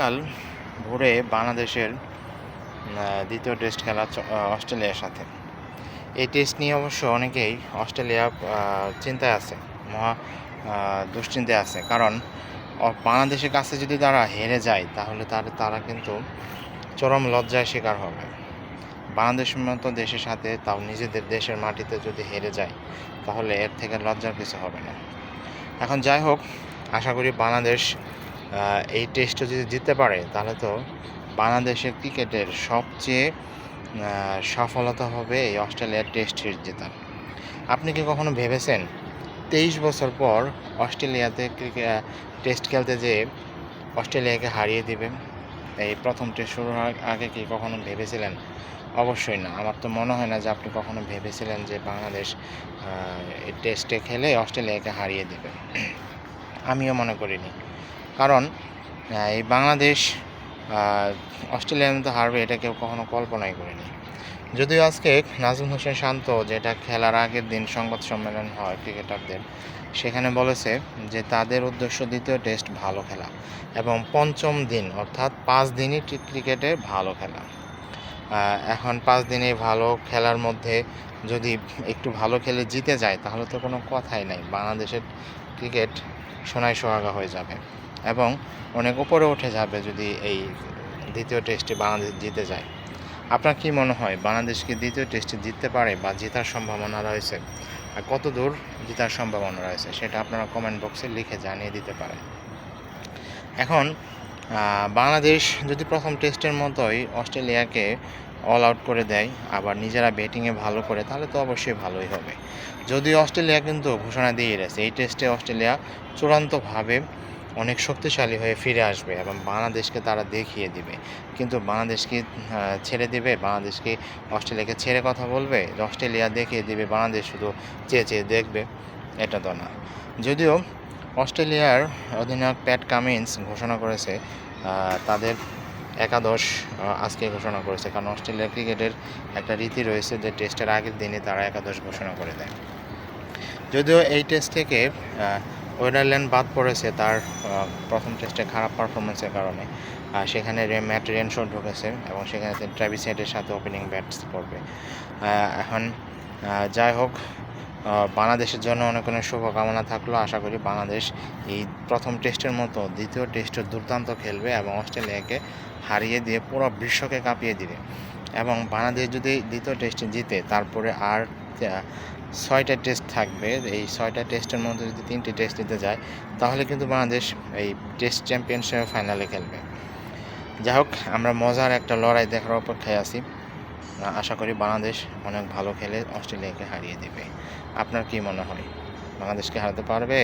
কাল ভোরে বাংলাদেশের দ্বিতীয় টেস্ট খেলা অস্ট্রেলিয়ার সাথে। এই টেস্ট নিয়ে অবশ্য অনেকেই অস্ট্রেলিয়া চিন্তায় আছে, মহা দুশ্চিন্তায় আছে। কারণ বাংলাদেশের কাছে যদি তারা হেরে যায় তাহলে তারা কিন্তু চরম লজ্জায় শিকার হবে। বাংলাদেশের মতো দেশের সাথে, তাও নিজেদের দেশের মাটিতে যদি হেরে যায় তাহলে এর থেকে লজ্জার কিছু হবে না। এখন যাই হোক, আশা করি বাংলাদেশ এই টেস্টটা যদি জিততে পারে তাহলে তো বাংলাদেশের ক্রিকেটের সবচেয়ে সফলতা হবে এই অস্ট্রেলিয়ার টেস্ট সিরিজ জেতা। আপনি কি কখনো ভেবেছেন 23 বছর পর অস্ট্রেলিয়াতে টেস্ট খেলতে যেয়ে অস্ট্রেলিয়াকে হারিয়ে দিবে? এই প্রথম টেস্ট শুরু হওয়ার আগে কি কখনো ভেবেছিলেন? অবশ্যই না। আমার তো মনে হয় না যে আপনি কখনো ভেবেছিলেন যে বাংলাদেশ এই টেস্টে খেলে অস্ট্রেলিয়াকে হারিয়ে দেবে। আমিও মনে করিনি। কারণ এই বাংলাদেশ অস্ট্রেলিয়ার মতো হারবে এটা কেউ কখনো কল্পনাই করেনি। যদিও আজকে নাজমুল হোসেন শান্ত, যেটা খেলার আগের দিন সংবাদ সম্মেলন হয় ক্রিকেটারদের, সেখানে বলেছে যে তাদের উদ্দেশ্য দ্বিতীয় টেস্ট ভালো খেলা এবং পঞ্চম দিন অর্থাৎ 5 দিনই ক্রিকেটে ভালো খেলা। এখন 5 দিনে ভালো খেলার মধ্যে যদি একটু ভালো খেলে জিতে যায় তাহলে তো কোনো কথাই নাই, বাংলাদেশের ক্রিকেট সোনায় সোহাগা হয়ে যাবে এবং অনেক উপরে উঠে যাবে যদি এই দ্বিতীয় টেস্টে বাংলাদেশ জিতে যায়। আপনার কি মনে হয় বাংলাদেশ কি দ্বিতীয় টেস্টে জিততে পারে বা জেতার সম্ভাবনা রয়েছে? আর কত দূর জেতার সম্ভাবনা রয়েছে সেটা আপনারা কমেন্ট বক্সে লিখে জানিয়ে দিতে পারেন। এখন বাংলাদেশ যদি প্রথম টেস্টের মতোই অস্ট্রেলিয়াকে অল আউট করে দেয়, আবার নিজেরা ব্যাটিংয়ে ভালো করে, তাহলে তো অবশ্যই ভালোই হবে। যদিও অস্ট্রেলিয়া কিন্তু ঘোষণা দিয়ে গেছে এই টেস্টে অস্ট্রেলিয়া চূড়ান্তভাবে অনেক শক্তিশালী হয়ে ফিরে আসবে এবং বাংলাদেশকে তারা দেখিয়ে দিবে। কিন্তু বাংলাদেশ কি ছেড়ে দিবে? বাংলাদেশ কি অস্ট্রেলিয়াকে ছেড়ে কথা বলবে? অস্ট্রেলিয়া দেখিয়ে দিবে, বাংলাদেশ শুধু চেয়ে চেয়ে দেখবে? এটা তো না। যদিও অস্ট্রেলিয়ার অধিনায়ক প্যাট কামিন্স ঘোষণা করেছে তাদের একাদশ আজকে ঘোষণা করেছে, কারণ অস্ট্রেলিয়ার ক্রিকেটের একটা রীতি রয়েছে যে টেস্টের আগের দিনে তারা একাদশ ঘোষণা করে দেয়। যদিও এই টেস্ট থেকে ওয়েদারল্যান্ড বাদ পড়েছে তার প্রথম টেস্টে খারাপ পারফরমেন্সের কারণে, সেখানে ম্যাট রেনশো ঢুকেছে এবং সেখানে ট্র্যাভিস হেডের সাথে ওপেনিং ব্যাটস করবে। এখন যাই হোক, বাংলাদেশের জন্য অনেক অনেক শুভকামনা থাকলো। আশা করি বাংলাদেশ এই প্রথম টেস্টের মতো দ্বিতীয় টেস্টে দুর্দান্ত খেলবে এবং অস্ট্রেলিয়াকে হারিয়ে দিয়ে পুরো বিশ্বকে কাঁপিয়ে দিবে। এবং বাংলাদেশ যদি দ্বিতীয় টেস্টে জিতে তারপরে আর 6টা টেস্ট থাকবে, এই 6টা টেস্টের মধ্যে যদি 3টি টেস্ট জিতে যায় তাহলে কিন্তু বাংলাদেশ এই টেস্ট চ্যাম্পিয়নশিপের ফাইনালে খেলবে। যাই হোক, আমরা মজার একটা লড়াই দেখার অপেক্ষায় আছি। আশা করি বাংলাদেশ অনেক ভালো খেলে অস্ট্রেলিয়াকে হারিয়ে দেবে। আপনার কি মনে হয় বাংলাদেশকে হারাতে পারবে?